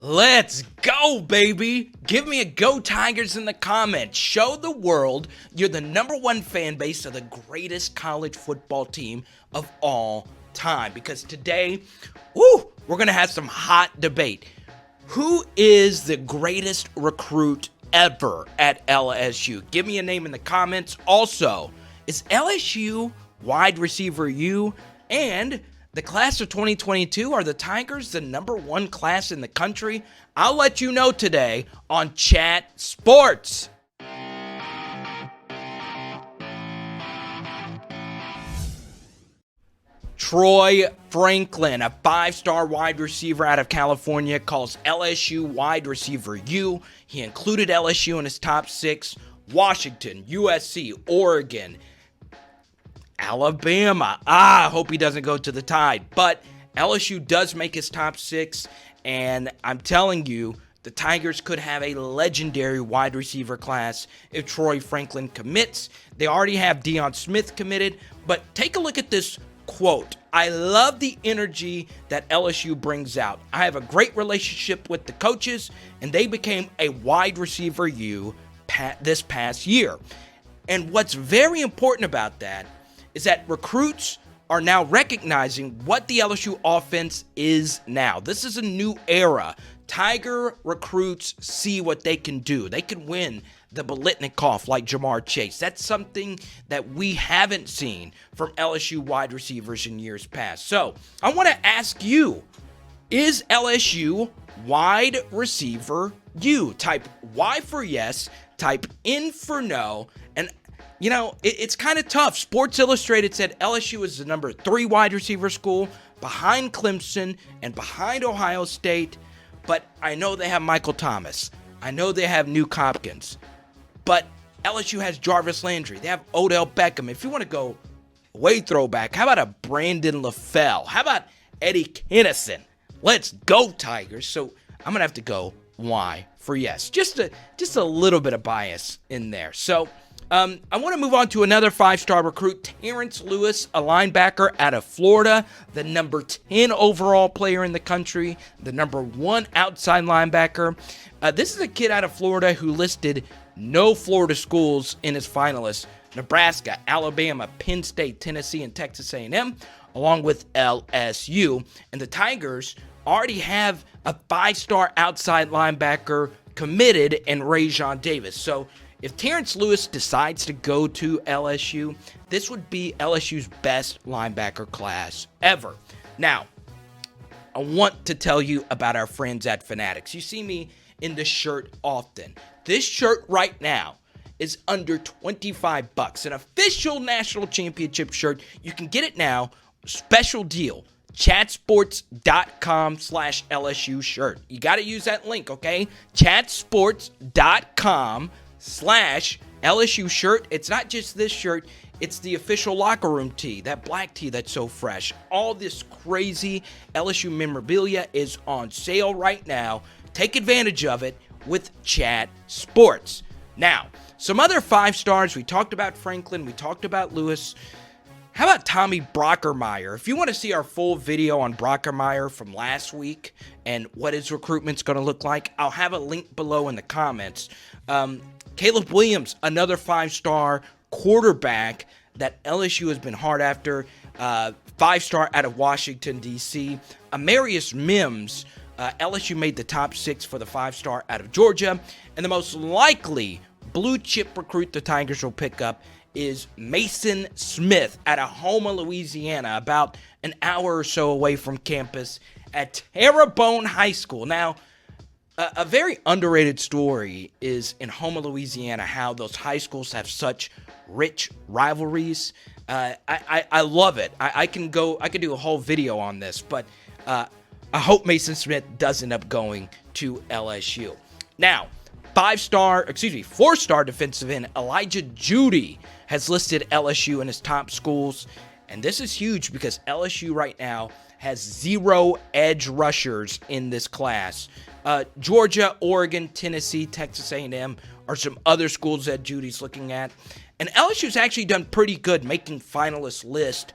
Let's go, baby! Give me a Go Tigers in the comments. Show the world you're the #1 fan base of the greatest college football team of all time. Because today, we're going to have some hot debate. Who is the greatest recruit ever at LSU? Give me a name in the comments. Also, is LSU wide receiver U? And the class of 2022, are the Tigers the #1 class in the country? I'll let you know today on Chat Sports. Troy Franklin, a 5-star wide receiver out of California, calls LSU wide receiver U. He included LSU in his top 6. Washington, USC, Oregon, Alabama. I hope he doesn't go to the Tide. But LSU does make his top 6, and I'm telling you, the Tigers could have a legendary wide receiver class if Troy Franklin commits. They already have Deion Smith committed, but take a look at this quote. I love the energy that LSU brings out. I have a great relationship with the coaches, and they became a wide receiver U this past year. And what's very important about that is that recruits are now recognizing what the LSU offense is now. This is a new era. Tiger recruits see what they can do. They can win the Biletnikoff like Jamar Chase. That's something that we haven't seen from LSU wide receivers in years past. So I want to ask you, is LSU wide receiver U? Type Y for yes, type N for no, and you know, it's kind of tough. Sports Illustrated said LSU is the #3 wide receiver school, behind Clemson and behind Ohio State. But I know they have Michael Thomas. I know they have Nuke Hopkins. But LSU has Jarvis Landry. They have Odell Beckham. If you want to go way throwback, how about a Brandon LaFell? How about Eddie Kennison? Let's go, Tigers. So I'm going to have to go Y for yes. Just a little bit of bias in there. So I want to move on to another 5-star recruit, Terrence Lewis, a linebacker out of Florida, the #10 overall player in the country, the #1 outside linebacker. This is a kid out of Florida who listed no Florida schools in his finalists: Nebraska, Alabama, Penn State, Tennessee, and Texas A&M, along with LSU. And the Tigers already have a 5-star outside linebacker committed in Raejson Davis. So if Terrence Lewis decides to go to LSU, this would be LSU's best linebacker class ever. Now, I want to tell you about our friends at Fanatics. You see me in this shirt often. This shirt right now is under $25. An official national championship shirt. You can get it now. Special deal. Chatsports.com/LSU shirt. You got to use that link, okay? Chatsports.com/LSU shirt. It's not just this shirt, it's the official locker room tee, that black tee that's so fresh. All this crazy LSU memorabilia is on sale right now. Take advantage of it with Chat Sports. Now, some other 5-stars. We talked about Franklin, we talked about Lewis. How about Tommy Brockermeyer? If you want to see our full video on Brockermeyer from last week and what his recruitment's going to look like, I'll have a link below in the comments. Caleb Williams, another 5-star quarterback that LSU has been hard after. 5-star out of Washington, D.C. Amarius Mims, LSU made the top 6 for the 5-star out of Georgia. And the most likely blue chip recruit the Tigers will pick up is Maason Smith out of Houma, Louisiana, about an hour or so away from campus at Terrebonne High School. Now, a very underrated story is in Houma, Louisiana, how those high schools have such rich rivalries. I love it. I can do a whole video on this, but I hope Maason Smith does end up going to LSU. Now, 4-star defensive end Elijah Jeudy has listed LSU in his top schools, and this is huge because LSU right now has 0 edge rushers in this class. Georgia, Oregon, Tennessee, Texas A&M are some other schools that Jeudy's looking at, and LSU's actually done pretty good making finalist list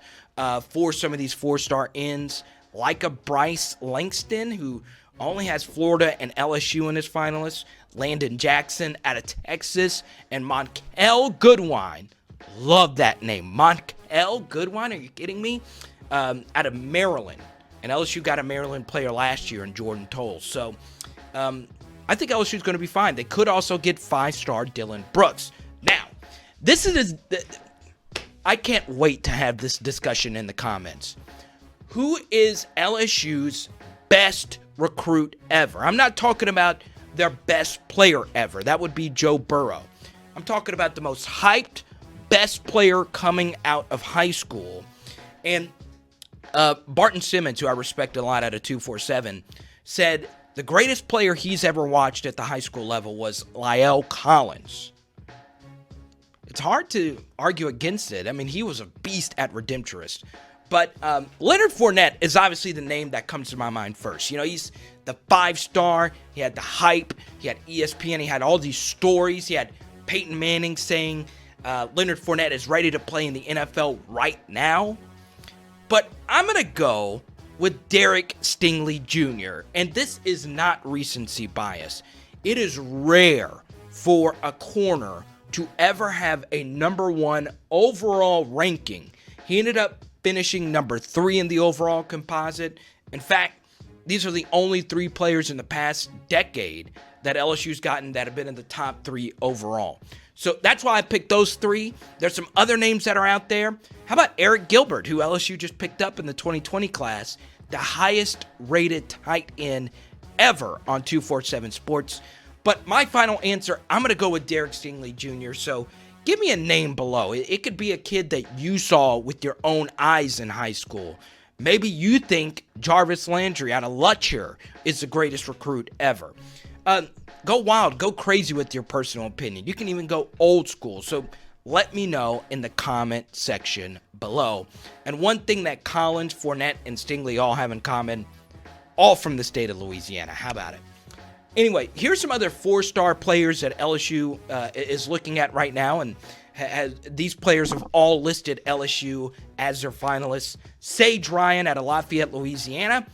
for some of these 4-star ends, like a Bryce Langston, who only has Florida and LSU in his finalists. Landon Jackson out of Texas, and Monkell Goodwine. Love that name. Monkell Goodwine, are you kidding me? Out of Maryland. And LSU got a Maryland player last year in Jordan Toll. So I think LSU is going to be fine. They could also get 5-star Dylan Brooks. Now, I can't wait to have this discussion in the comments. Who is LSU's best recruit ever? I'm not talking about their best player ever. That would be Joe Burrow. I'm talking about the most hyped, best player coming out of high school. And Barton Simmons, who I respect a lot out of 247, said the greatest player he's ever watched at the high school level was Lyle Collins. It's hard to argue against it. I mean, he was a beast at Redemptorist. But Leonard Fournette is obviously the name that comes to my mind first. You know, he's the 5-star. He had the hype. He had ESPN. He had all these stories. He had Peyton Manning saying Leonard Fournette is ready to play in the NFL right now. But I'm going to go with Arik Stingley Jr. And this is not recency bias. It is rare for a corner to ever have a number 1 overall ranking. He ended up finishing number 3 in the overall composite. In fact, these are the only 3 players in the past decade that LSU's gotten that have been in the top 3 overall. So that's why I picked those 3. There's some other names that are out there. How about Arik Gilbert, who LSU just picked up in the 2020 class, the highest rated tight end ever on 247 Sports. But my final answer, I'm going to go with Arik Stingley Jr. So give me a name below. It could be a kid that you saw with your own eyes in high school. Maybe you think Jarvis Landry out of Lutcher is the greatest recruit ever. Go wild, go crazy with your personal opinion. You can even go old school. So let me know in the comment section below. And one thing that Collins, Fournette, and Stingley all have in common, all from the state of Louisiana. How about it? Anyway, here's some other 4-star players that LSU is looking at right now, and these players have all listed LSU as their finalists. Sage Ryan out of Lafayette, Louisiana.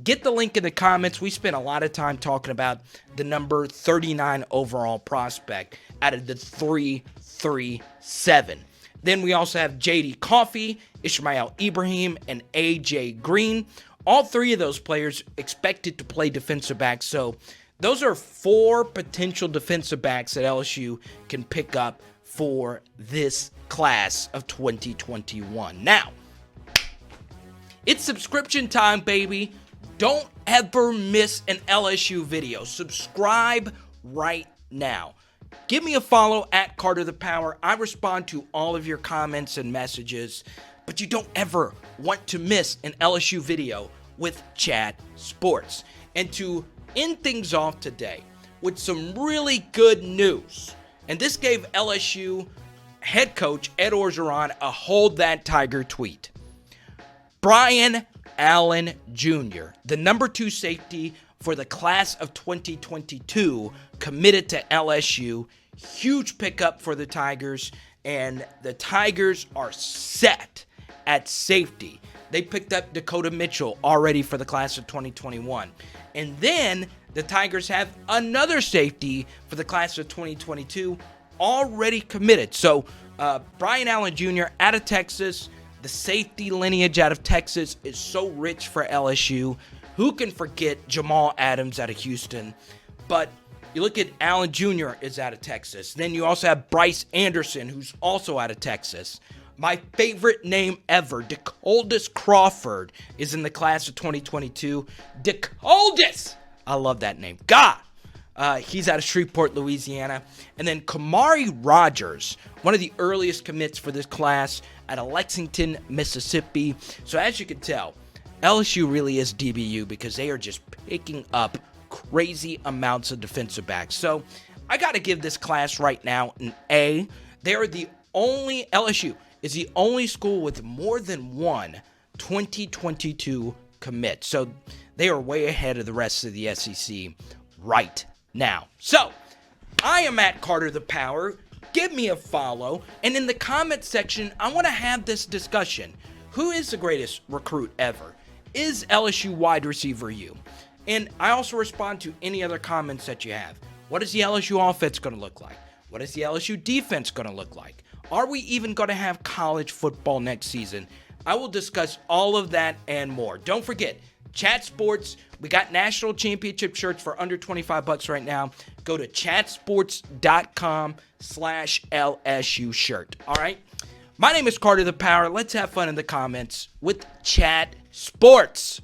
Get the link in the comments. We spent a lot of time talking about the number 39 overall prospect out of the 337. Then we also have J.D. Coffey, Ishmael Ibraheem, and A.J. Green. All 3 of those players expected to play defensive back, so those are 4 potential defensive backs that LSU can pick up for this class of 2021. Now, it's subscription time, baby. Don't ever miss an LSU video. Subscribe right now. Give me a follow at Carter the Power. I respond to all of your comments and messages, but you don't ever want to miss an LSU video with Chat Sports. And to end things off today with some really good news. And this gave LSU head coach Ed Orgeron a hold that Tiger tweet. Brian Allen Jr., the number 2 safety for the class of 2022, committed to LSU. Huge pickup for the Tigers, and the Tigers are set at safety. They picked up Dakota Mitchell already for the class of 2021. And then the Tigers have another safety for the class of 2022 already committed. So Brian Allen Jr. out of Texas. The safety lineage out of Texas is so rich for LSU. Who can forget Jamal Adams out of Houston? But you look at Allen Jr. is out of Texas. Then you also have Bryce Anderson, who's also out of Texas. My favorite name ever, DeColdis Crawford, is in the class of 2022. DeColdis! I love that name. God! He's out of Shreveport, Louisiana. And then Kamari Rogers, one of the earliest commits for this class, out of Lexington, Mississippi. So as you can tell, LSU really is DBU because they are just picking up crazy amounts of defensive backs. So I got to give this class right now an A. LSU is the only school with more than one 2022 commit. So they are way ahead of the rest of the SEC right now. So I am at Carter the Power. Give me a follow. And in the comment section, I want to have this discussion. Who is the greatest recruit ever? Is LSU wide receiver you? And I also respond to any other comments that you have. What is the LSU offense going to look like? What is the LSU defense going to look like? Are we even going to have college football next season? I will discuss all of that and more. Don't forget, Chat Sports, we got national championship shirts for under $25 right now. Go to chatsports.com/LSU shirt. All right? My name is Carter the Power. Let's have fun in the comments with Chat Sports.